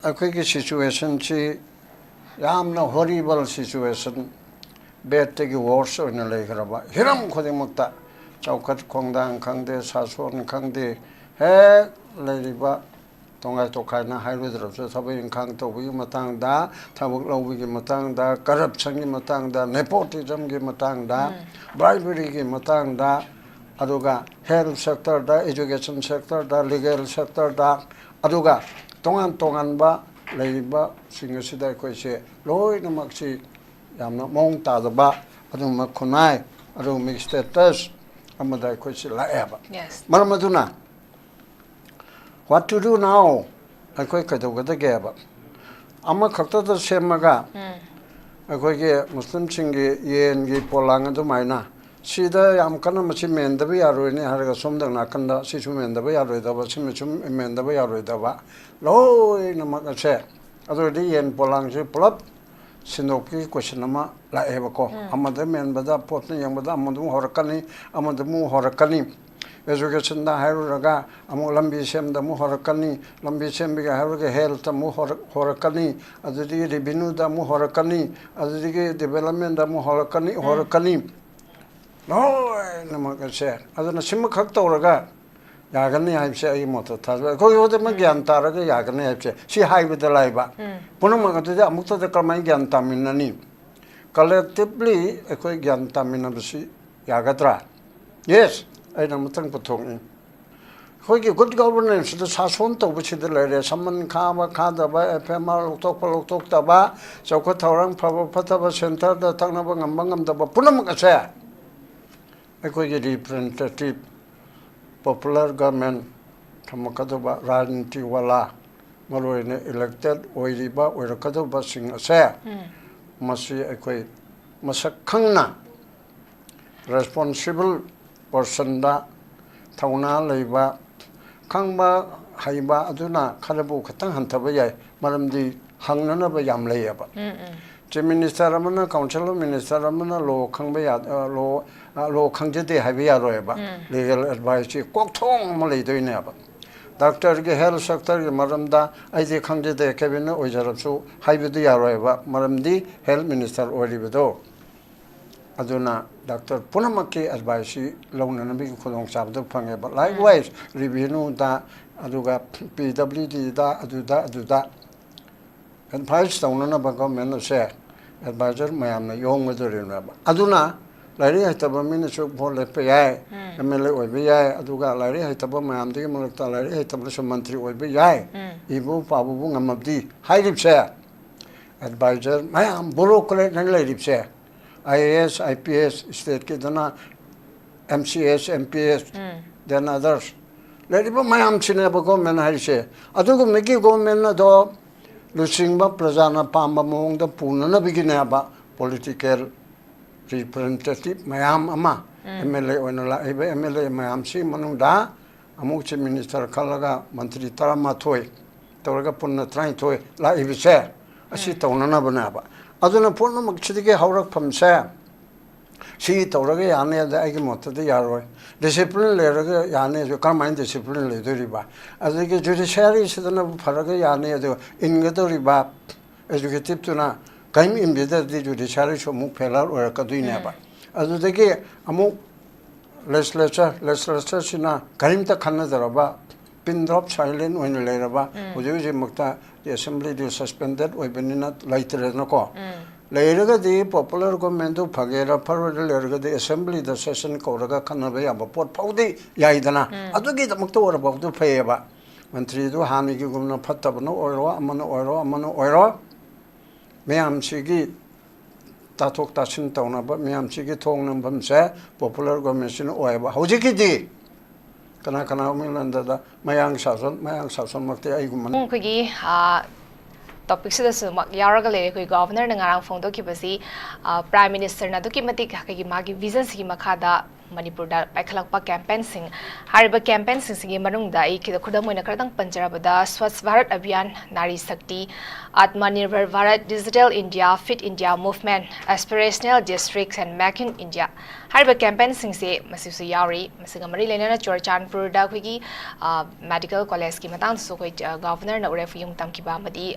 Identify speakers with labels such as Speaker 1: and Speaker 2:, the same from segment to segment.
Speaker 1: Akwai situation chi yamna horrible situation bad tegi worse in a lagraba. Hiram Kodimukta Chaokhat Thourang Khangde Sason Khangde He Ladiba Tonga Tokana Highway Sabi Kang to Wi Matang da Tabuk Lowi Matang da corruption Matang da nepotism Matang da bribery Matang da Aduga health sector da education sector da legal sector da Aduga Tongan ba Laiba Singasida Koise Loy Namaxi Yamna Mong Tadaba Adu Makunai Adu Mix status Amada Koise Laeba.
Speaker 2: Yes.
Speaker 1: Maramaduna. What to do now? I quite the gaba. Ama Kakta the Semaga. I quite Muslim Chingi Yen Polanga to Mina. Sida Yamkana Machimen the Bayaruni Hargasum the Nakanda Sisum and the Bayarida Simachum and the Bayarida. Lo in a Makache. Already in Polangi Plop Sinoki Questionama La Evaco. Amadam Bada Potni Yamadam Horakani Amadamu Horakani. Education da Haraga Amulambi Sem the Muhorakani Lambi Sembiga Haraga Health Horakani Azadi Ribinu da Muhorakani Azadi development da Muhorakani Horakani. No, Namaka other than Simakak Thourang, Yagani, I say, Motor Tazba. Go to the Magian Taraga Yagani, she high with the Laiba. Punamaka to the Muta the Kamagan Taminani. Collectively, a quick Yantaminabsi Yagatra. Yes, I am Tankatong. Good governance, the Sasonto, which is the lady, someone Kama Kadaba, Pema, Toktaba, Chaokhat Thourang, Pataba Center, the Tanabang and Bangam, the Punamaka. I could get representative popular government Tamakadaba Ranti Wala Maroine elected Oiriba or Kadoba sing a say. Masi Equi Masakana responsible person da Tauna Leba Kangba Haiba Aduna Karabu Katang Hantabaya Madam Hangnana Bayam Layaba. Minister Ramana, Council Minister Ramana, Law Kangbaya, Law Kangjade Havia Roeba, legal advice, Koktong Malay doing never. Doctor Health Secretary Maramda, Isaac Kangjade Cabinet, or Jarabsu, Hividia Roeba, Maramdi, Health Minister Oribedo. Aduna, Dr. Punamaki advice, Long and Big Kolong Sabdo Panga, but likewise, review da Aduga PWD da Aduda. And Price Town Bago share advisor Mayam young with the Rinaba. Aduna, Larry Hataba Minister for the PI, MLA or BI, Aduga, Larry Hataba Mayam, the Mulata, Larry Hatablisha Mantri or BI, Ibu Pabu Amabdi, high share advisor Mayam, Buru Collect and Lady share IAS, IPS, State Kidana, MCS, MPS, then others. Lady Mayam Chinabago men I share. Adugo Miki go men do. Lusingba Prajana Pamba Mong the Punana Biginaba, political representative Mayam Ama, MLA Onola, MLA Mayam Si Manunda, Amuchi Minister Kalaga, Mantri Taramatoi, Toraga Puna Train Toy, La Ibise, a seat on Nabanaba. Aduna Punam Chitike Haurak from Sam. She Toraga Yane the Agimota the Yaroi. Discipline later Yane, you can't mind discipline later. As the judiciary is the Paraga Yane, in the riba, educative to na, came in the judiciary to Mupela or a Kadinaba. As the gay Amu legislature in a Karimta Kanadaraba, pin drop silent when Leraba, who usually Mukta, the assembly is suspended, or Benina later as no call. Later, the popular government of Pagera Parallel, the assembly, the session Koraga Kanabaya, Port Paudi, Yaidana. I do get a motor about the payaba. When three do Hani Gumna Patabano or Amano Oiro, Mayam Sigi Tatok Tashin Tona, but Mayam Sigi Tonam Bamse, popular government Oeva. Hojiki Kanakana Milan, Mayang Sason Mate Aiguman.
Speaker 2: Topic sida sumak yaraga le koi governor na ngarang phone to kibasi prime minister na to ki matik ka ki magi vision si makhada Manipur Paikhatlakpa campaign sing hariba campaign sing manungda ai kida khudam moina kradang panjarabada Swachh Bharat Abhiyan Nari Shakti Atmanirbhar Bharat Digital India Fit India Movement Aspirational Districts and Make in India hariba campaign sing se masisu yauri masinga mari lenana Churachandpur da khigi medical college ki matang so koi governor na uref yung tamkiba amadi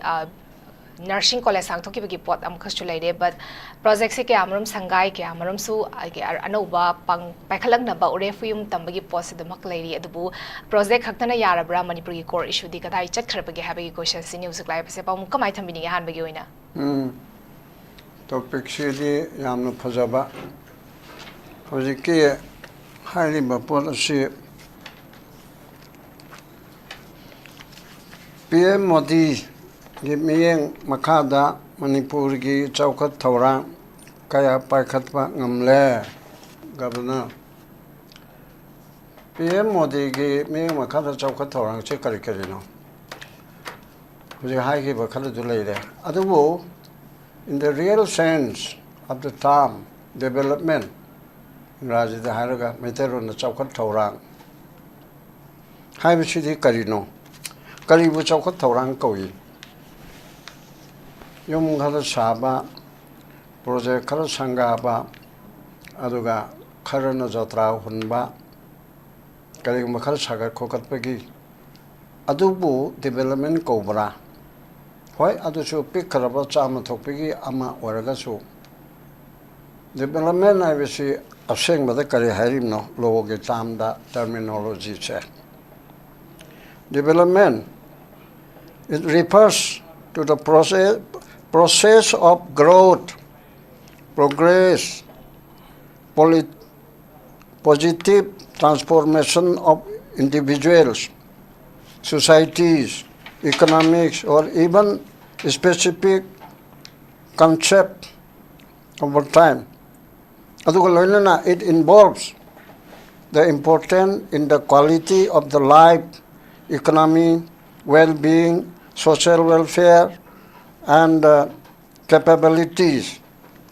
Speaker 2: nursing college sang thoki bagi pot am khas chulai but project se ke amrum sangai ke amrum su ke anoba pang paikhalang na ba uref yung tambagi pot se damak lairi adubu project haktana yarabra manipur ki core issue di kadai chat kharbagi habagi question sin news live se pam kamai thambini han bagi oina
Speaker 1: topic se di yamna phajaba hojiki haili ba pot se PM Modi Mityeng Makhada Manipur ki Chaokhat Thourang kaya Paikhatra Ngamle Governor PM Modi ki Mityeng Makhada Chaokhat Thourang che kari no hai ki bakhala dulai de adubu in the real sense of the term development raji da haraga metero na Chaokhat Thourang hai bichidi kari no kari bu Chaokhat Thourang koi yung kara saba project kara sangaba aduga kara na jatra hunba kari makara saga kokat pagi adubu development ko bra hoy adu chu pik kara ba chama thokpagi ama oraga chu development ai bisi aseng bada kari harim no logo ge chamda terminology che development it refers to the process of growth, progress, positive transformation of individuals, societies, economics, or even specific concept over time. It involves the importance in the quality of the life, economy, well-being, social welfare, and capabilities.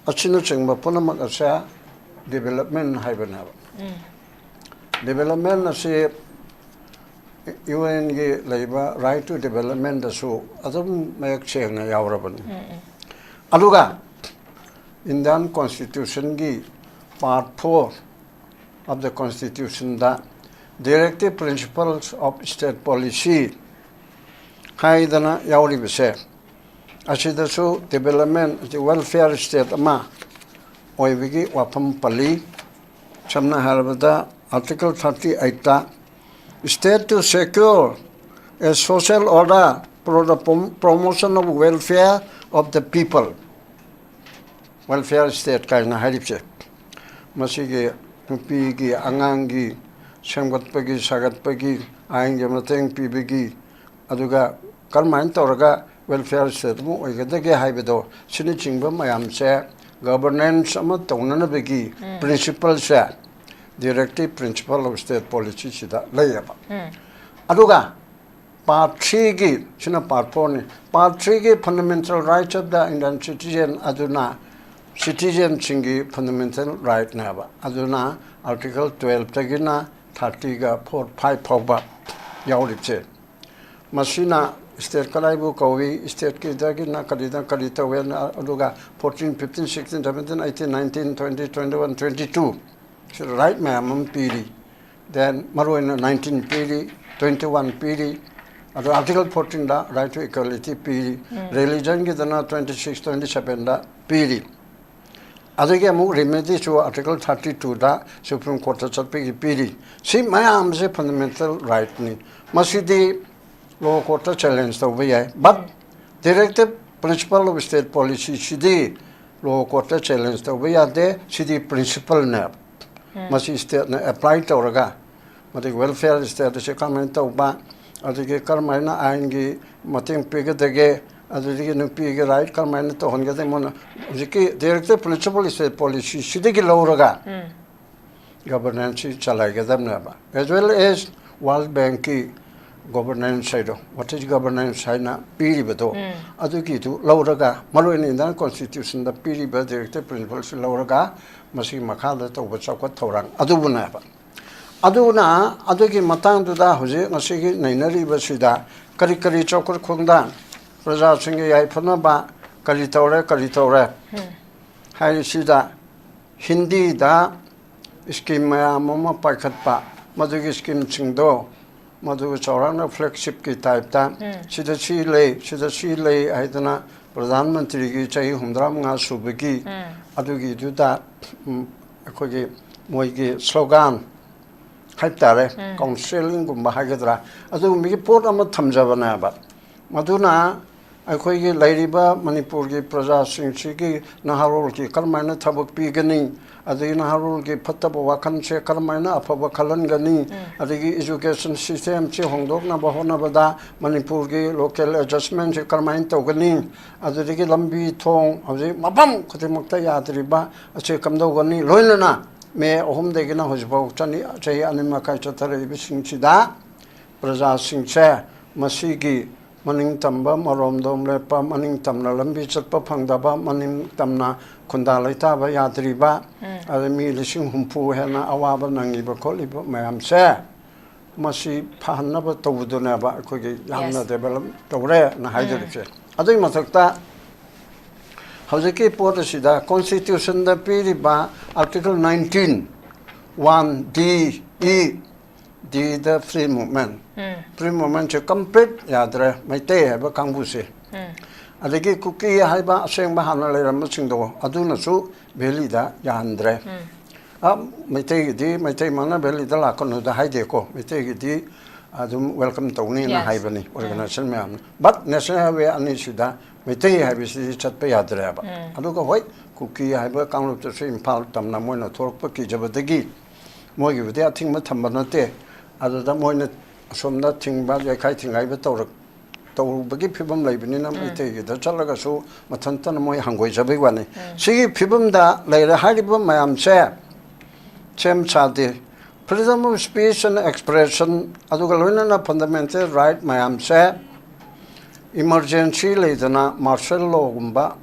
Speaker 1: Achinu chingba punamak asya development haibana. Development asi UN gi labor right to development asu adum mayak chengna yawraban. Aluga Indian Constitution gi Part 4 of the Constitution da directive principles of state policy haidana yawri bise. Asidasu development the welfare state ama oibigi wapam pali samna harabada article 38 ta state to secure a social order for the promotion of welfare of the people welfare state kaina haripse masigi nupi angangi samgatpagi sagatpagi aing mateng pibigi aduga karmain toraga welfare state mo oigadage haibedo sini chingba mayam se governance ama tonana begi principle se directive principle of state policy sida layaba aduga part 3 gi sina part 4 ni part 3 gi fundamental rights of the Indian citizen aduna citizen chingi fundamental right na ba aduna article 12 tagina 30 ga 4 5 phawba yawriche masina state kalaibu kawi state ki dagi na kalita when aduga 14 15 16 17 18 19 20 21 22 so right ma'am piri then maroina 19 piri 21 piri article 14 da right to equality piri religion ki dana 26 27 da piri adage mu remedy to article 32 da supreme court chappi piri si ma'am se fundamental right ni masidi law court challenge to be but directive principle of state policy shidi law court challenge to be de shidi principle na masi state na apply to raga mati welfare state se comment to ba adige karmaina aingi mating pege dege adige no pege right karmaina to honga de mon jiki directive principle state policy shidi ki law raga governance chalai ga dam na ba as well as World Bank ki governance side, what is governance side na piribato. Aduki to Lauraga, Maroon in the constitution, the piriba directive principles Lauraga, Mityeng Makhada to Chaokhat Thourang, Adubunaba. Aduna, Aduki Matang to the Hose, Masiki, Nainari Basida, Karikari Chokor Kundan, Raja Singi Ipanaba, Karitore, Hai Sida, Hindi da, Scheme Mama Paikhaтра, Madugi scheme Chingdo. Madu Chaurang flagship ki type ta sida si lay aidana pradhan mantri ki chahi humdram nga subagi adugi duda akogi moigi slogan haitare counseling gumba hagadra adu mi port ama thamjabana ba maduna akogi lairiba manipur ki praja singchi ki naharol ki karmaina thabak pi gani adagi naharol ki phattaba wakhan che karmaina afaba khalan gani adagi education system che hongdok na bahona bada manipur ki local adjustment che karmain to gani adagi lambi thong aji mapam khutimakta yadriba ache kamdo gani loinana me ohum degi na hojbau chani chei anima kai chathare bisingchi da praja singche masigi maning tamba marom dom lepa maning tamna lambi chatpa phangdaba maning tamna khunda laita ba yadriba adami lising humpu hena awaba nangiba kholiba mayam se masi phanna ba tawduna ba khogi yamna develop tawre na haidurche adui mathakta hojiki potasida constitution da piriba article 19 1 d e D the free movement. Free movement is complete. Yadre, Mityeng have Kangbusi. Adiki cookie haiba saying Bahana Muchindo, Aduna su, Belida, Yandre. Mityeng di, Mityeng Mana, Belida Lacono, the Haideco, Mityeng di, Adum welcome to Nina Haibani, organization man. But National Way Anishida, Mityeng have is chat payadreba. Aduka white, cookie haiba come to swim part, Tamnamono, Torpaki, Jabadagi. Mogi with their thing Matambanate. Other than one from that thing about your kiting, I better to begin people living in a Mityeng, the Chalagasu, Matantan, my Hungary, a big one. See people that later Haidibum, I am share. Chem Chadi, freedom of speech and expression, Adugaluna fundamental right, my am share. Emergency later, martial law,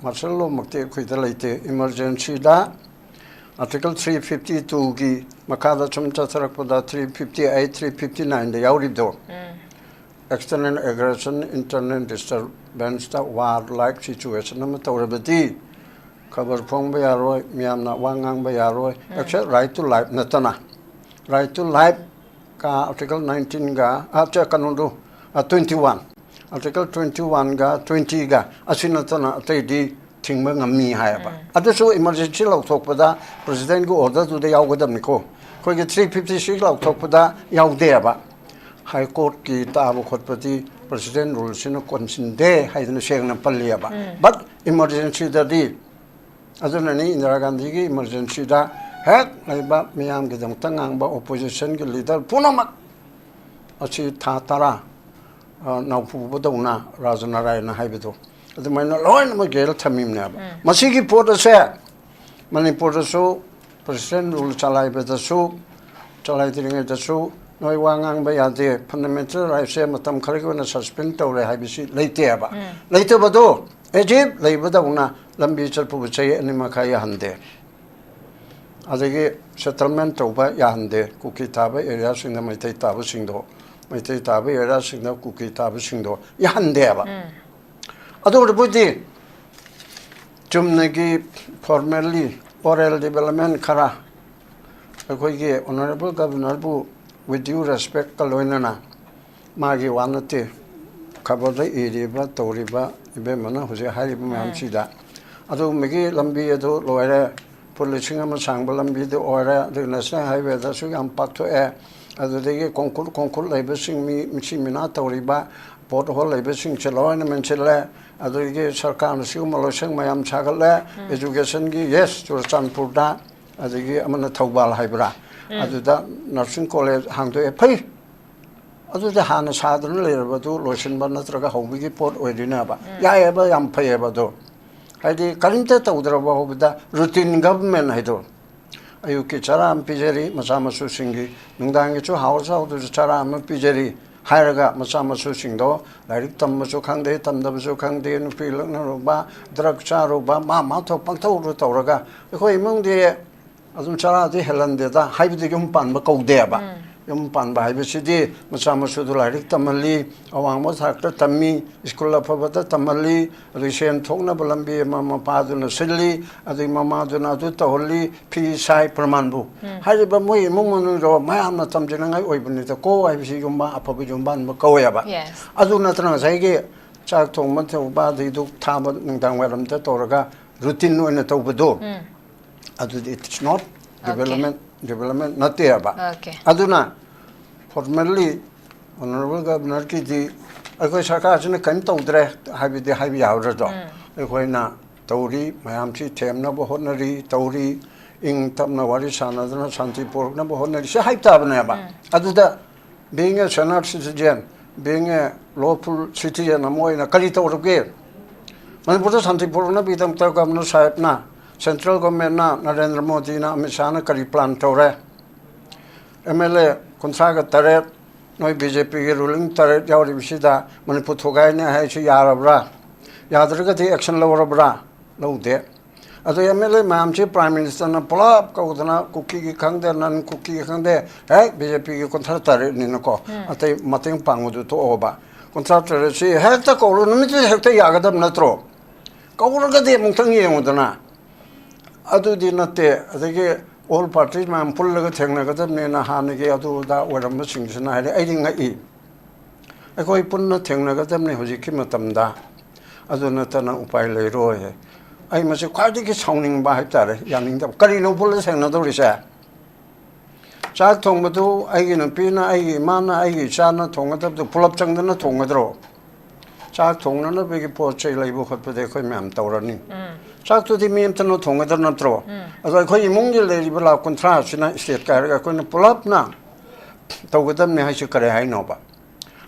Speaker 1: martial law, Makte, emergency da. Article 352 ki Makhada Manipur 358, 359 the Yaurido. External aggression, internal disturbance, the war-like situation, Amatorabati, cover Pong Bayaroi, Miamna Wangang Bayaroi, except right to life, Natana. Right to life, Article 19 ga, after Kanundu, 21. Article 21 ga, 20 ga, Asinatana, 3D. Me higher. Other emergency talk with that president go order to the Yagodamico. Quick 356 talk with that Yaudeba. High Court ki Tabu Kotpati, President rules in a consent day, hiding the Shagan Paliaba. But emergency the deed. Other than in the Ragandigi, emergency da heck, like Miam Gidam Tangamba opposition leader Punamak. Achi Tatara. Now Pubodona, Razanara and Habido. The minor law and Magel Tamim Nab. Masiki Porter said, Manipur so, President Rule Chalai Beta so, Chalai at the so, no Wangang Bayade, fundamental, I say Matam Kariko and suspend or Habisi later. Later Bado, Egypt, Labadona, Lambicha Puche and Makaya Hande. Adagi settlement over Yahande, Kukitaba, areas in the Mityeng Sindo, Mityeng areas in the Kukitaba Sindo, Yahandeva. Adore Budi Jumnagi formally oral development Kara. A honorable governor with due respect Kaloinana Magi Wanati Kabada Iriba, Toriba, Ibemana, who's a high Mamsida. Ado Migi Lambiado, Loire, Policingama Sangbalambi, the Ora, the National Highway, the Sugan Pato Air, as the Concord labor sing me, Michimina, Toriba. Port Hall, Labessing Cheloin, Menchele, Adugi Sarkan, Sumolosing, Mayam Chagale, education, yes, to Sanpurda, Adugi Amana Tobal Hybra, Aduda, Nursing College, hang to a pay. Adu the Hana Southern Layer, but do Lotion Banatraga, Hobby Port Wedinaba. Yaba, am payable. I did Karinta Taudraba with the routine government, I do. Ayuki Charam Pijeri, Masama Susingi, Nundangi to house out of Charam Pijeri. 하이라가 마사마수 싱도 라이릭 탐마수 칸데 탐다마수 칸데 누필럭나로바 드럭차로바 마마토 빵토로 떠오라가 거의 멍디에 아좀 차라디 헬란데다 하이브디 좀 반바 거우데바 좀 반바 하이브시디 마사마수도 라이릭 탐말리 아왕모 사크터 탐미 스쿨라 파바다 탐말리 리센 통나 볼람비 마마 파두나 실리 아디 마마두나 두 떠올리 피사이 프만부 하이바 모이 몽문으로 마야나 탐지나가 오이분이다 고 하이브시 좀바 아파비 좀 반바 거야바 아두나 트나 사이게 짝 통먼테 바디도 타바 능당 와람데 또라가 루틴 오이나 토부도 아두 it's not development not there aduna formally honorable governor ki di akoi sarkar chine kan tawdre habi yaura do ekoina tawri mayam chi themna bo honari tawri ing tamna wari sanadana santipur na bo honari se haita bana ba aduda being a senate citizen being a lawful citizen amoina kali tawruge manipur santipur na bidam ta governor sahib na Central government na Narendra Modi na Amit Shah na kari plan tore MLA kontraga taret noi BJP ke ruling taret yauri bisida Manipur thogai ne hai chi yarabra yadraga the action lawrabra laude ado MLA mam chi prime minister na plap ka udana kuki ki khangde nan kuki ki khangde hai BJP ke kontra taret ni na ko atai mateng pangudu to oba kontra taret chi hai ta ko lu nimi chi hekta yagadam na tro ka uraga de mungtang yengudana adudi nate adage all parties man pullaga thengnaga nena hanage aduda waram singsna hare aidinga I akoi punna thengnaga ne hojiki matamda aduna tana upai leiro he ai mase khwadi ki sawning ba haitare yaning da kari no pulla thengna do risa chak thongmadu ai gi pina ai mana ai chana thongada du pulap changdana thongadro chak thongna be gi pochai leibo khotpade khoi mam tawrani Saktu miem tano thonga darna tro. Ado khoi mungil le ribala kontra sina state ka ko na pulap na. Tawgadam ne haisu kare hai no ba.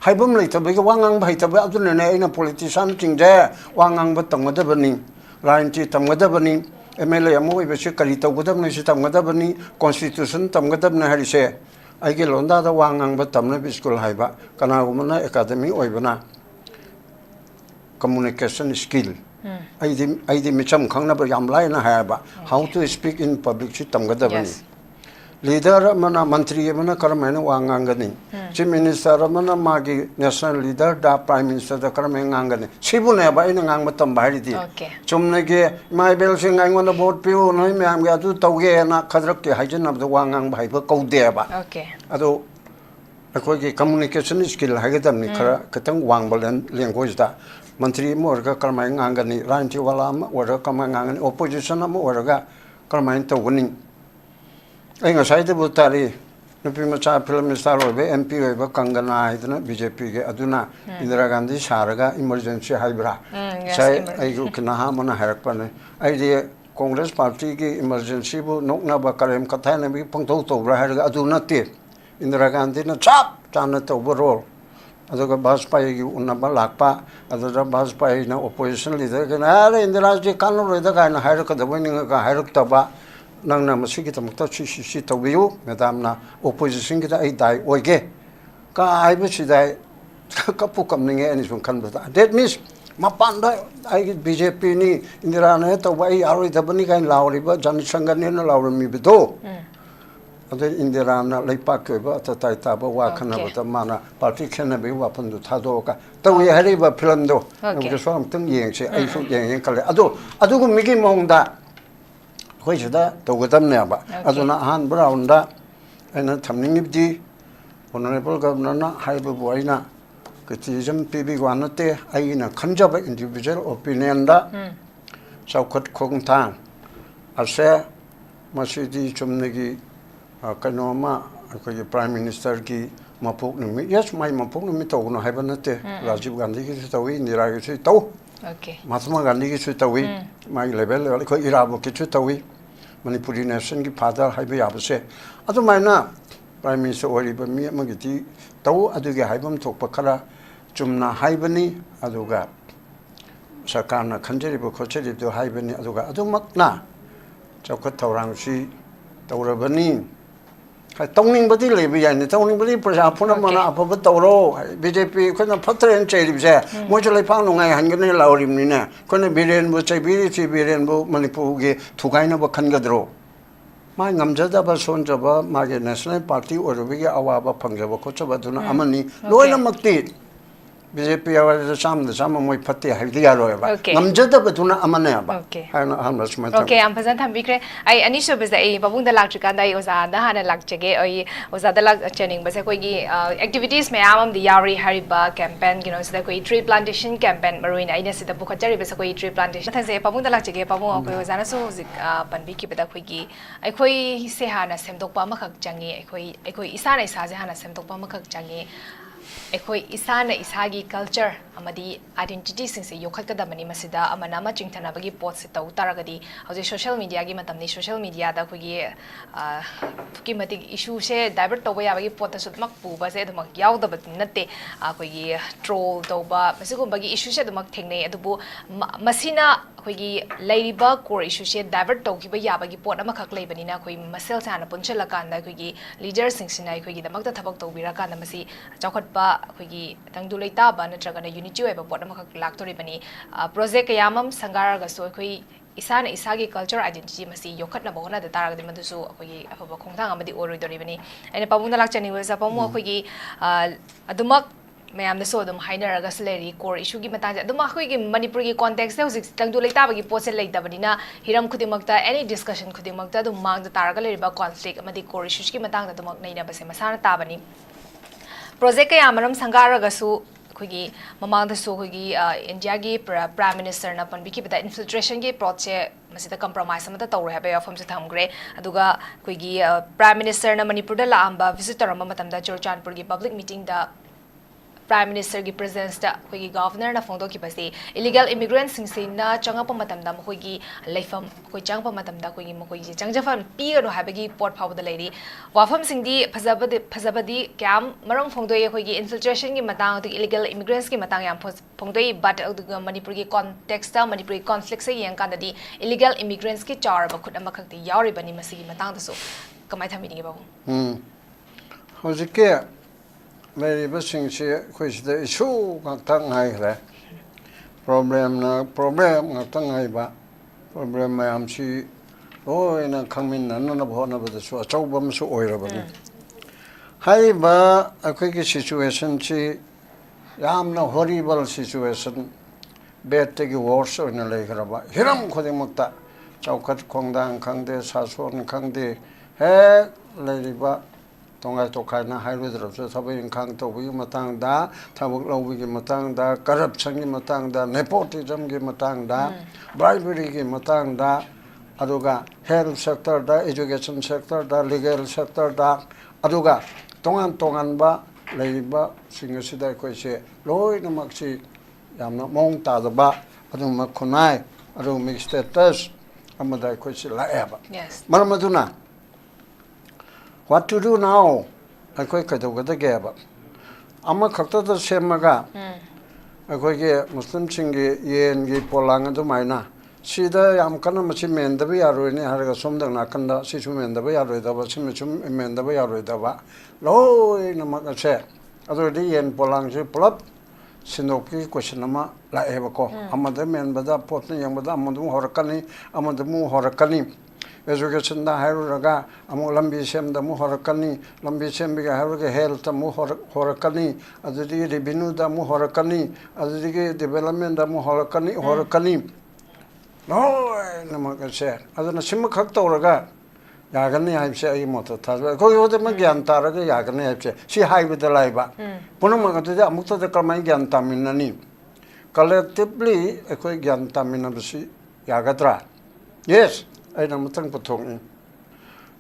Speaker 1: Haibum le tabe ga wangang bai tabe adun ne ina politician chingje wangang ba tangada bani. Line ti tamgada bani. MLA amu be shi kali tawgadam ne shi tamgada bani constitution tamgada ne hari se. Ai ge londa da wangang ba tamna bi school hai ba. Kana gumna academy oibana. Communication skill. I di micham khangna ba yam lai na ha ba how to speak in public chi tamgada bani leader mana mantri mana karmena wangangani chief minister mana magi national leader da prime minister da karmengangani sibune ba ina ngang matam bari di chumne ge mai bel sing ang wana vote piu noi me am ga tu tawge na khadrak ke haijen na wangang bai ba kaude ba ado akoi ge communication skill hagadam ni khara katang wangbalan language da Mantri morga karmai ngangani ranti wala ma ora karmai ngangani opposition ma ora karmai tawani ai ngasai de butari nupi macha film minister obe MP obe kangana idna BJP ge aduna Indira Gandhi saraga emergency haibra sai ai gu kina ha mana harak pane ai de Congress party ge emergency bu nokna ba karem katha na bi pangtau tawra haraga aduna te Indira Gandhi na chap chana tawro adoga Bajpayee gi unaba lakpa adoga Bajpayee na opposition leader ke na Indira ji kanu roida ka na harak da bani ga harak taba nang na masigi tamta chi tawiu madam na opposition gi da ai dai oige ka ai ba chi dai ka pu kam ninge ani sun kan ba that means mapan da ai BJP ni Indira na to wai aroi da bani ka lauri ba jan sangan ne lauri mi bido ade Indira na leipak ke ba ta tai ta ba wa khana ba ta mana party khana be wa phan du tha do ka tawi hari ba film do no so am tang yeng se ai su yeng kale adu gu mi gi mong da khoi chida to ga tam ne ba adu na han brown da ana thamning di honorable governor na hai ba boy na ke ti jam pb gwan te ai na khanja ba individual opinion da Chaokhat Thourang ase masidi chumne gi kanoma ko prime minister ki mapuk ni yes mai mapuk ni to no haiba nate Rajiv Gandhi ki tawi Indira ki to Mahatma Gandhi ki tawi mai level ko irabo ki tawi manipuri nation ki father haiba yabse adu mai na prime minister ori ba mi ma gi to adu ge haibam thok pa khara chumna haibani adu ga sarkar na khanjeri bo khocheri do haibani adu ga adu mak na Chaokhat Thourang si tawrabani tông body lệ bây giờ này tông body bây giờ phun nó mà apa betul rồi BJP cái nó phát triển chạy đi bây mỗi chỗ lấy phang nông ngay hành cái này lao rim này nè cái này billion bu chạy billion bu Manipur cái thu cái nó bắt khăn cái đó mà ngắm cho ta bắt son cho ba mà cái national party ở rồi cái awa ba phăng cho ba có cho ba tụi nó amani lối nó mặc tít BJP awal sama moi pati hai dia rồi ba ngam jada betuna amane ba hai na ham rasma
Speaker 2: okay am phazan tham bikre ai ani so beza ai babung da lak chika dai oza da hana lak chege ai oza da lak chening base koi gi activities me amam di yari hariba campaign you know so da koi tree plantation campaign marine ai ne sida bu khachari base koi tree plantation thase babung da lak chege babung koi oza na so zik pan bi ki beda koi gi ai koi se hana semdok pa ma khak changi ai koi isa na isa je hana semdok pa ma khak changi ekoi isana isagi culture amadi identity sing se yokhat ka damani masida amana ma chingthana bagi pot se tau taragadi hoje social media gi matamni social media da khogi ki mati issue se divert to ya bagi pot su mak pu ba se dumak yaw da bat natte khogi troll to ba masigum bagi issue se dumak thengne adubu masina khogi leiriba core issue se divert to ki ba ya bagi pot ama khak leibani na khoi masel sana punchela kan da khogi leader sing sinai khogi damak ta thabak to bira kan masi chaokhat ba khogi tangdu leita ba natraga na unity weba pot ama khak lak tori bani project yamam sangar ga so khoi isana isagi culture identity masi yokhat na bogna da taraga de madusu khogi afaba khongthang amadi oroi dori bani ene pabung lak chani wa pamu khogi adumak mayam so dum hainaraga sleri core issue gi matang adum khoi gi manipur gi context se hojik tangdu leita ba gi pose leita bani na hiram khudimakta any discussion khudimakta dum mang da taraga leriba conflict amadi core issues gi matang da dumak naina base masana ta bani project kaya maram sangaraga su khogi mamang da so khogi India gi prime minister na pan biki bada infiltration gi project masida compromise amata tawre ha ba fam se thamgre aduga khogi prime minister na manipur da la amba visitor ma matam da churchanpur gi public meeting da prime minister gi presence da khogi governor na phongdo ki basi illegal immigrants sing se na changa pa matam da khogi leifam khoi chang pa matam da khogi khoi ji changja fam pi no ha bagi port phaw da leiri wafam sing di phajabadi kyam marang phongdo ye khogi infiltration gi matang da illegal immigrants gi matang yam phongdoi but manipur gi context da manipur conflict se yang kan da di illegal immigrants ki char ba khut ama khak ti yawri bani masi gi matang da so kamai thami ni babu
Speaker 1: hojike Mary Bussing she quiz the issue tang hai le problem tang hai ba problem am chi oi na khamin na na bho na ba so chau bam so oi ra ba ni hai ba akhoi ki situation chi yam na horrible situation bad te gi worse in le kra ba hiram khode mukta Chaokhat Thourang khangde sason khangde he le ri ba tongai to khai na hai ru dro so sabai khang to bi matang da thabuk lo bi matang da corruption gi matang da nepotism gi matang da bribery gi matang da aduga health sector da education sector da legal sector da aduga tongan ba lei ba sing si da ko se loi na mak si yamna mong ta da ba adu ma khunai adu mi status amada ko se la eba
Speaker 2: yes
Speaker 1: maramaduna what to do now akoi kadogada geba amma khakta da semaga akoi ge muslim chingi yen gi polang adu maina sida yam kana machi menda bi yaroi ne harga somdang na kanda si chu menda bi yaroi da ba sim chu menda bi yaroi da ba loi na ma che adu di yen polang ji plap sinoki question ama la eba ko amada men bada pot ne yang bada amadu horakani amadu mu horakani education da haru raga amu lambi sem da mu horakani lambi sem bi haru ge health mu horakani adudi revenue da mu horakani adudi ge development da mu horakani no nama ka se aduna sim khak to raga yagani hai se ai mo ta tha ko yo de ma gyan ta raga yagani hai se si hai bi da lai ba punama ka de amuk ta de kamai gyan ta minani collectively ekoi gyan ta minabsi yagadra yes I am thankful for it.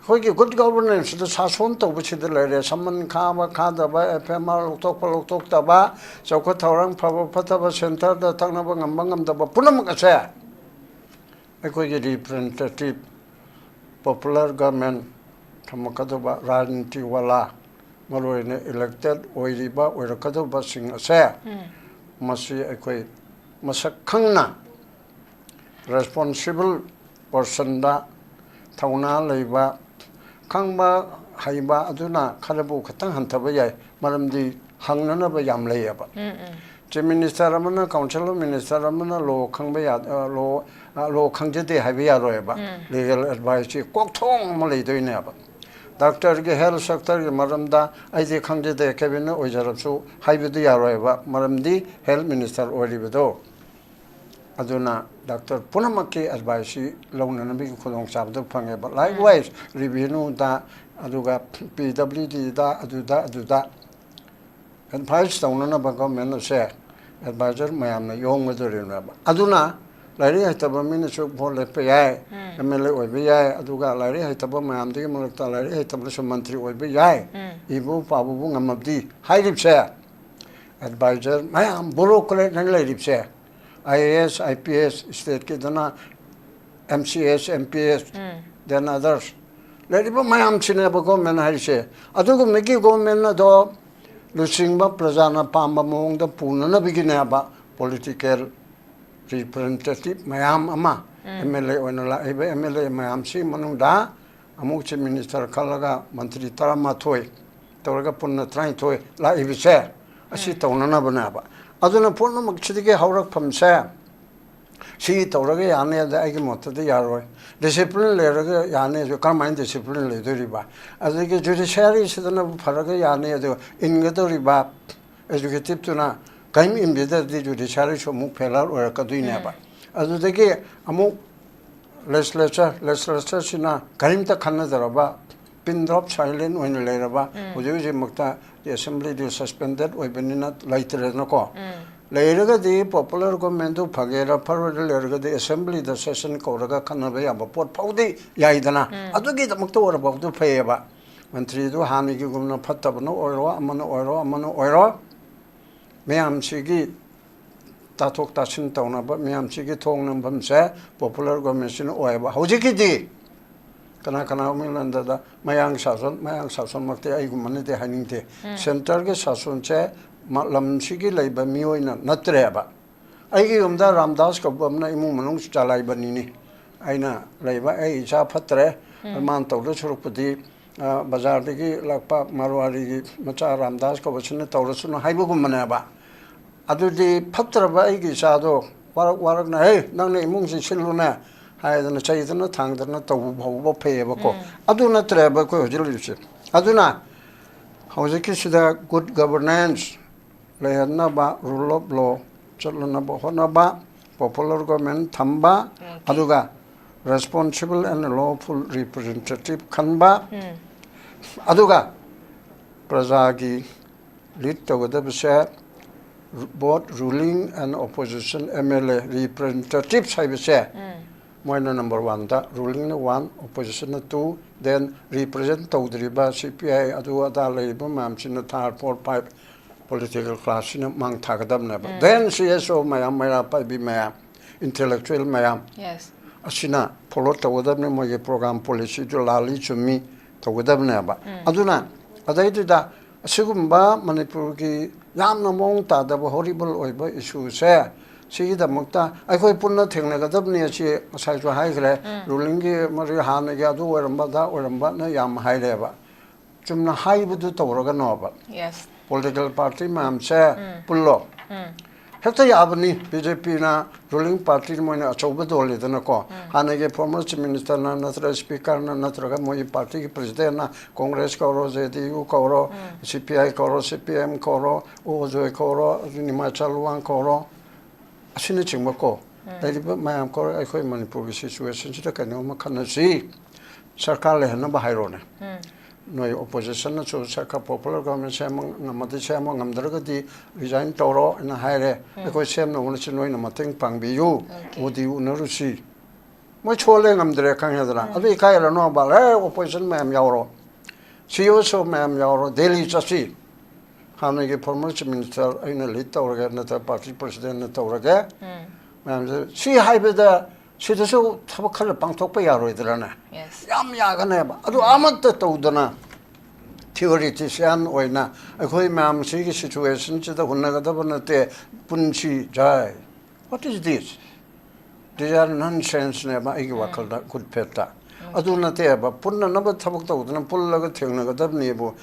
Speaker 1: Hogi good governance the sason to which the lady summon kama kada ba FMR tok ta ba Chaokhat Thourang Pataba Center the Tangnabang Mangam the Punamaka. Representative popular government Tamakadaba Ranti Wala Maroine elected Oiriba or Kadoba sing a say. Masi Ekoi Masakangna responsible person da thauna leiba khangba haiba aduna kharabu khatang hantaba yai maramdi hangnana ba yam lei aba che minister amana council minister amana lo khangba ya lo khangje de haiba ya ro ba legal advice kok thong ma lei doi ne aba doctor ge health sector ge maramda aije khangje de cabinet ojarapsu haiba du ya ro ba maramdi health minister oribedo aduna doctor punamaki advice launana bi khulong sabdu phange ba likewise review da aduga pwd da aduda advice taunana ba government se advisor mayamna yong adurina ba aduna lari haitaba min su bole pe yai mla oi be yai aduga lari haitaba mayam de mulakta lari haitaba su mantri oi be yai ibu pabu bu ngamabdi hairip se advisor mayam bolo kole nan lairip se IAS, IPS, state kidana, MCS, MPS, then others. Let it be my amchinaba government harishe. Adugo Miki government do Lusingba Prasana Pamba Mong the Punana beginaba political representative Mayam Ama, MLA Onola MLA Mayamsi Manunda, Amuchi Minister Kalaga, Mantri Taramatoi, Toraga Puna Train Toy, La Ibise, Asita Onanabanaba. aduna porno makchidike haurak phamsa si tawraga yane da agi motade yaroi discipline leraga yane jo karmain discipline le doriba adike judiciary sidana pharaga yane do ingadoriba executive tuna kaim imbeda di judiciary so muk phelar ora kaduine ba adudake amu legislature sina kaim ta khanna daraba pin drop silent when leraba ujuji mukta the assembly is suspended we benina later no ko later the popular government to phagera forward later the assembly the session ko raga khana ba ya pot paudi yaidana adugi the mukta or about to pay ba mantri do hani gi gumna phatta no oiro amano oiro meam sigi tatok tasin tawna ba meam sigi thong nam bam se popular government sin oiba hojiki di kana milanda da mayang sason makte ai gumane de haningte center ge sason che lam sigi leiba miyoina natre ba ai gi umda ramdas ko bamna imu manung chalai banini aina leiba ai cha phatre man tawdo churupudi bazar de lakpa marwari gi macha ramdas ko bachne tawro suna haibu gumane ba adudi phatra ba ai gi chado warak na hey nang ne imung sin siluna 하이드나 차이드나 당드나 또 보고 페이버고 아두나 트래버 거 저리지 아두나 하우지키 시다 good governance 레나 바 rule of law 절나 바 호나 바 popular government 탐바 아두가 responsible and lawful representative 칸바 아두가 프라자기 lead together both ruling and opposition MLA representatives 하이베세 Moina number 1 da ruling 1 opposition 2 then represent tawdriba CPI adu da leiba mamchin 3 4 5 political class in mang thakadam na then CSO mayam maya pa bi maya intellectual mayam
Speaker 2: yes
Speaker 1: asina follow tawdam ne moye program policy jo lali chumi tawdam na ba aduna adai da sigumba manipur ki yamna mong ta da horrible oiba issue se Sida Mukta, I could put nothing like a dubney, she aside to high ruling Maria Hana Yadu or Mbada or Mbana Yam High Leva. Jumna High with the Toraganova.
Speaker 2: Yes.
Speaker 1: Political party, ma'am, say, Pullo. Hector Yabani, BJP, ruling party, Moina Chobadoli, the Nako, Hanage, former minister, Natra speaker, Natraga, Moy party, president, Congress Coro, ZDU Coro, CPI Coro, CPM Coro, Ozo Coro, Nimachalwan Coro. Asina chingmako dai ba mayam ko ai khoi manipur gi situation chita kano ma khana si sarkar le hana ba hairo ne noi opposition na chu sarkar popular government sem ngamade sem ngamdar ga di resign toro na haire ai khoi sem no chi noi na mateng pang bi yu odi unaru si mo chole ngamdre kang yadra adu kai la no ba le opposition mayam yauro CEO so mayam yauro daily chasi Hanage former minister in a little organ party president Toraga. She hybrid she does so color pangtopa yaroidrana.
Speaker 2: Yes.
Speaker 1: Yam yaganeba. Adu amata todana. Theoretician or na. I call ma'am see situation to the Hunagatabana Punchi Jai. What is this? These are nonsense never Iwakal good peta. aduna te ba punna na ba thabak to na pulla ga thengna ga dab ni bu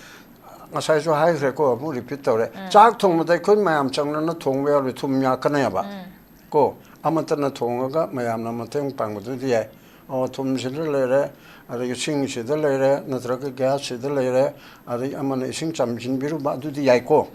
Speaker 1: ngasai so hai re ko mu repeat tore chak thong ma dai khoi mayam changna na thong we ri thum nya ka na ba ko amata na thong ga mayam na ma teng pang bu di ai o thum sin le re ari sing si da le re na tra ga gas si da le re ari amana sing cham jin biru ba du di ai ko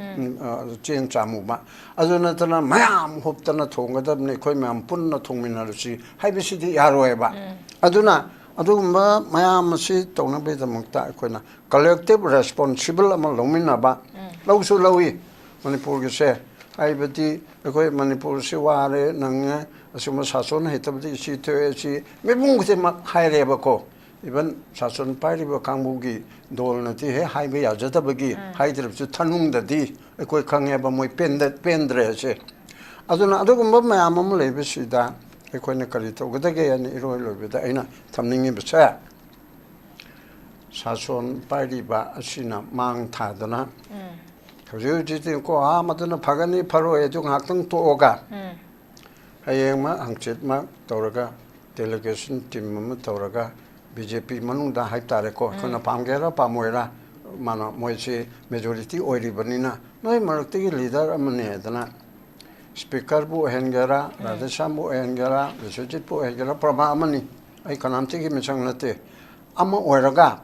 Speaker 1: cheng chamu ba aduna ta na mayam hop ta na thong ga dab ni khoi mayam pun na thong min na si hai bi si di ya ro ba aduna adugumba mayam si tawna be damukta akoina collective responsible ama lomina ba lawsu lawi manipur ge se aibati akoi manipur si ware nang asuma sason hetabdi si the si mebung se ma haire ba ko even sason pari ba kangbu gi dol na ti he haibe ya jata ba gi haidrib su thanung da di akoi khangye ba moi pendre se aduna adugumba mayam am lebe si da ecoina carito gudage and irolo with the aina tamning in the Sason Pariba Asina Mang Tadana. You did go Amadana Pagani Paro Edung Hakan to Oga. Ayama Angchitma Toraga delegation Tim Toraga BJP Manunda Haitareko Kona Pangera Pamuera Mana Moichi majority or Ribanina. No Marti leader Amanedana. Speaker bu hengera, Radhesham bu hengera, Vishwajit bu hengera, Prabhamani. I can't take him Changnate. Amma Oraga,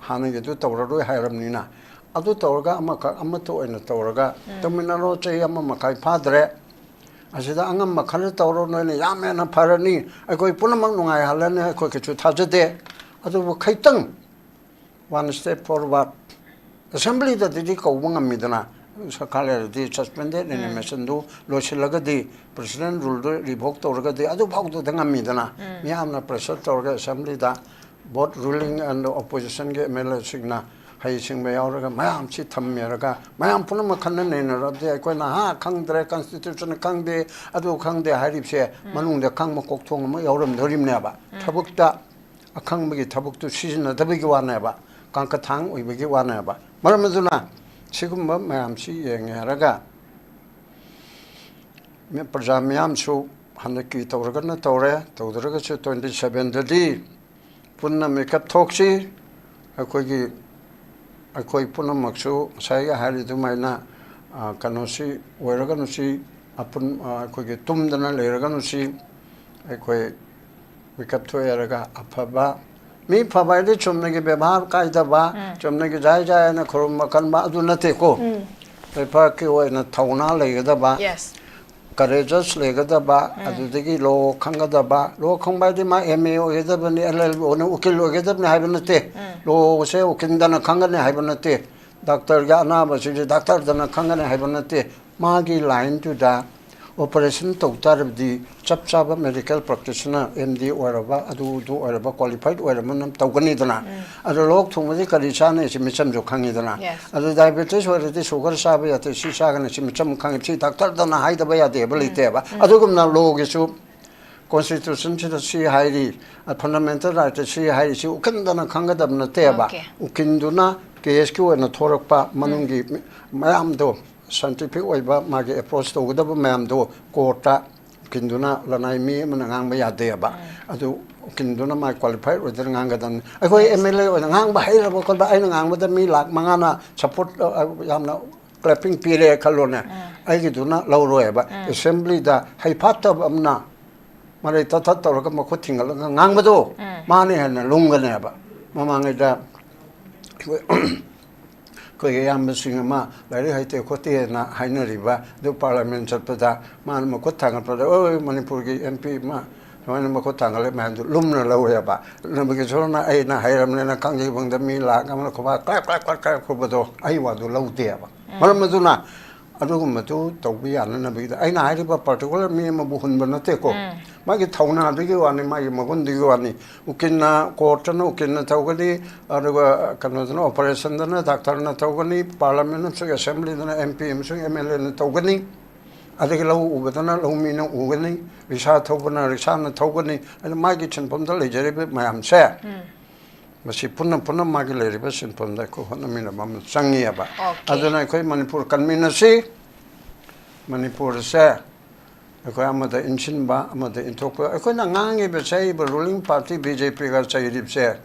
Speaker 1: Hanaga to Tauradu Hiramnina. Adu Torga, Amato and Torga, Dominaro Chayama Makai Padre. I said, Angam Makana Tauro, Yaman and Parani. I go Punamang, I Halana, I cook it to Tajade. Adu Kaitan. One step forward. Assembly that did go Wangamidana. Sakale di suspended in Messendu, Loshilagadi, President ruled revoked Orgadi, Adubok the Namidana, Miamna Pressure Torga Assembly da, both ruling and opposition get Mela Signa, Haising Mayorga, Mayam Chitam Meraga, Mayam Punamakan in the Aquana, Kang the Constitution, Kang de Adu Kang de Haripse, Manung the Kang Mokong, Mayorum, Dorim Neba, Tabukta, a Kang Magi Tabuk to season at the big one neba, Kankatang, we begin one neba. Maramazuna. 지금 뭐 마음씨 여행하라가 프라자미암수 한느끼 떠오르거나 떠오래 떠오르거서 27들이 분나 메이크업 톡시 아코이 분나 막수 사이가 하리도 마이나 카노시 오르거노시 아픈 아코이 tumdana 레르거노시 아코이 메이크업 토야라가 아파바 मी फबाइले चुमने के व्यवहार कायदा बा चुमने के जाय जाय ना खरम मकन बा अदु नते को पेपर के वो ना थौना लेगदा बा करेजस लेगदा बा अदु दगी लो खंगदा बा लो खंबादि मा एमए ओगदा बने एलएल ओने उकिल ओगदा बने हाइब नते लो से उकिंदना खंगने हाइब नते डॉक्टर या ना बसे डॉक्टर दना खंगने हाइब नते मागी लाइन टू दा operation toktarabdi chapchaba medical practitioner MD oraba adu du oraba qualified oraba nam tawgani dana adu lok thumadi karichane chimicham jo khangi dana adu diabetes orati sugar sabe yate si sagane chimicham khangi chi doctor dana haida ba yate belite ba adu gumna logisu constitution chida si hairi fundamental right si hairi si ukindana khangadabna teba ukinduna case ki ona thorakpa manungi mayam do scientific oiba magi approach to gudaba mayam do kota kinduna lanai mi manangang ba yade ba adu kinduna ma qualified whether ngangadan akoi MLA ngang ba haira ba kon ba ai ngang ba mi lak mangana support yamna clapping pire khalona ai giduna lawro ba assembly da haipata amna mare tata tawra ka makho thingal ngang ba do mane hana lungane ba mamangai da कोई याम सिंह मा लाइरे हाइते खोते ना हाइनरिबा दो parliament चलपदा मान मको थांगल पदा ओ मणिपुर की MP मा मान मको थांगल मान लुमना लवयाबा नबगे छोरना ai na hairamne na kangi bangda mi la gamna khoba ka khobado ai wadu lawdeaba maramazuna adugumatu tawbi yana nabi ai na hairiba particular mi ma buhun banate ko magi thauna digi wani magi magun digi wani ukinna courtna ukinna tawgani aruga kanodna operation dana doctor na tawgani parliament so assembly dana MP so MLA na tawgani adigi law ubadana law mi na ugani risa thawbana risa na tawgani magi chenpomda lejeribe mayam se masi punna magi leribe chenpomda ko hona mina mam sangiaba adana koi manipur kanmina si manipur se ꯑꯩꯈꯣꯏ ꯑꯃꯗ ꯏꯟꯁꯤꯟꯕ ꯑꯃꯗ ꯏꯟꯊꯣꯛꯄ ꯑꯩꯈꯣꯏꯅ ꯉꯥꯡꯉꯤꯕ ꯆꯩꯕ ruling party BJPꯒ ꯆꯩꯔꯤꯕꯁꯦ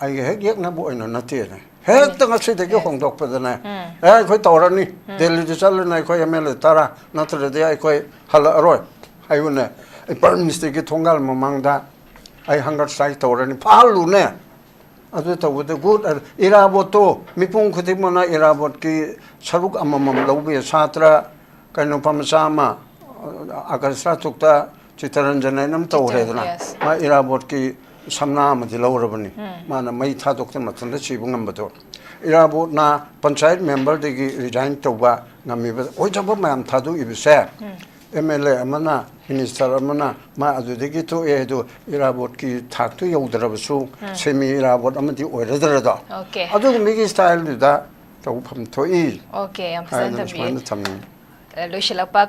Speaker 1: ꯑꯩꯒꯤ ꯍꯦꯛ ꯌꯦꯛꯅꯕ ꯑꯣꯏꯅ ꯅꯠꯇꯦꯅꯦ ꯍꯦꯛꯇ ꯉꯁꯤꯗꯒꯤ ꯍꯣꯡꯗꯣꯛꯄꯗꯅꯦ ꯑꯩꯈꯣꯏ ꯇꯧꯔꯅꯤ ꯗꯦꯜꯂꯤꯗ ꯆꯠꯂꯅꯤ ꯑꯩꯈꯣꯏ MLA 10 ꯅꯠꯇ꯭ꯔꯗꯤ ꯑꯩꯈꯣꯏ ꯍꯜꯂꯛꯑꯔꯣꯏ ꯍꯥꯏꯕꯅꯦ ꯑꯩ ꯄ꯭ꯔꯥꯏꯝ ꯃꯤꯅꯤꯁꯇꯔꯒꯤ ꯊꯣꯡꯒꯥꯜ ꯃꯃꯥꯡꯗ ꯑꯩ ꯍꯪꯒꯔ ꯁ꯭ꯇ꯭ꯔꯥꯏꯛ ꯇꯧꯔꯅꯤ ꯐꯥꯍꯜꯂꯨꯅꯦ ꯑꯗꯨ ꯇꯧꯕꯗ ꯒꯨꯗ ꯏꯔꯥꯕꯣꯠꯇꯣ ꯃꯤꯄꯨꯝ ꯈꯨꯗꯤꯡꯃꯛꯅ ꯏꯔꯥꯕꯣꯠꯀꯤ ꯁꯔꯨꯛ ꯑꯃꯃꯝ ꯂꯧꯕ ꯌꯥꯏ ꯁꯥꯇ꯭ꯔ ꯀꯩꯅꯣ ꯃꯆꯥ ꯑꯃ ꯑꯥꯒꯁꯠ 6ꯇ ꯆꯤꯇꯔꯟꯖꯟ ꯍꯥꯏꯅ ꯑꯃ ꯇꯧꯔꯦꯗꯅ ꯃꯥ ꯏꯔꯥꯕꯣꯠꯀꯤ ꯁꯝꯅꯥ ꯑꯃꯗꯤ ꯂꯧꯔꯕꯅꯤ ꯃꯥꯅ ꯃꯩ ꯊꯥꯗꯣꯛꯇꯅ ꯃꯊꯟꯇ ꯁꯤꯕ ꯉꯝꯕꯗꯣ ꯏꯔꯥꯕꯣꯠꯅ ꯄꯟꯆꯥꯌꯠ ꯃꯦꯝꯕꯔꯗꯒꯤ ꯔꯤꯖꯥꯏꯟ ꯇꯧꯕ ꯉꯝꯃꯤꯕ ꯑꯣꯏꯖꯕ ꯃꯌꯥꯝ ꯊꯥꯗꯣꯛꯏꯕꯁꯦ MLA ꯑꯃꯅ ꯃꯤꯅꯤꯁꯇꯔ ꯑꯃꯅ ꯃꯥ ꯑꯗꯨꯗꯒꯤ ꯊꯣꯛꯑꯦ ꯑꯗꯨ ꯏꯔꯥꯕꯣꯠꯀꯤ ꯊꯥꯛꯇꯨ ꯌꯧꯗ꯭ꯔꯕꯁꯨ ꯁꯦꯃꯤ ꯏꯔꯥꯕꯣꯠ ꯑꯃꯗꯤ ꯑꯣꯏꯔꯗ꯭ꯔꯗꯣ ꯑꯗꯨꯒꯨꯝꯕꯒꯤ ꯁ꯭ꯇꯥꯏꯜꯗꯨꯗ ꯇꯧꯐꯝ ꯊꯣꯛꯏ
Speaker 2: Okay, yam
Speaker 1: ꯍꯥꯏꯗꯅ
Speaker 2: present
Speaker 1: ꯁꯨꯃꯥꯏꯅ ꯊꯝꯅꯤꯡꯉꯤ
Speaker 2: Loishalapa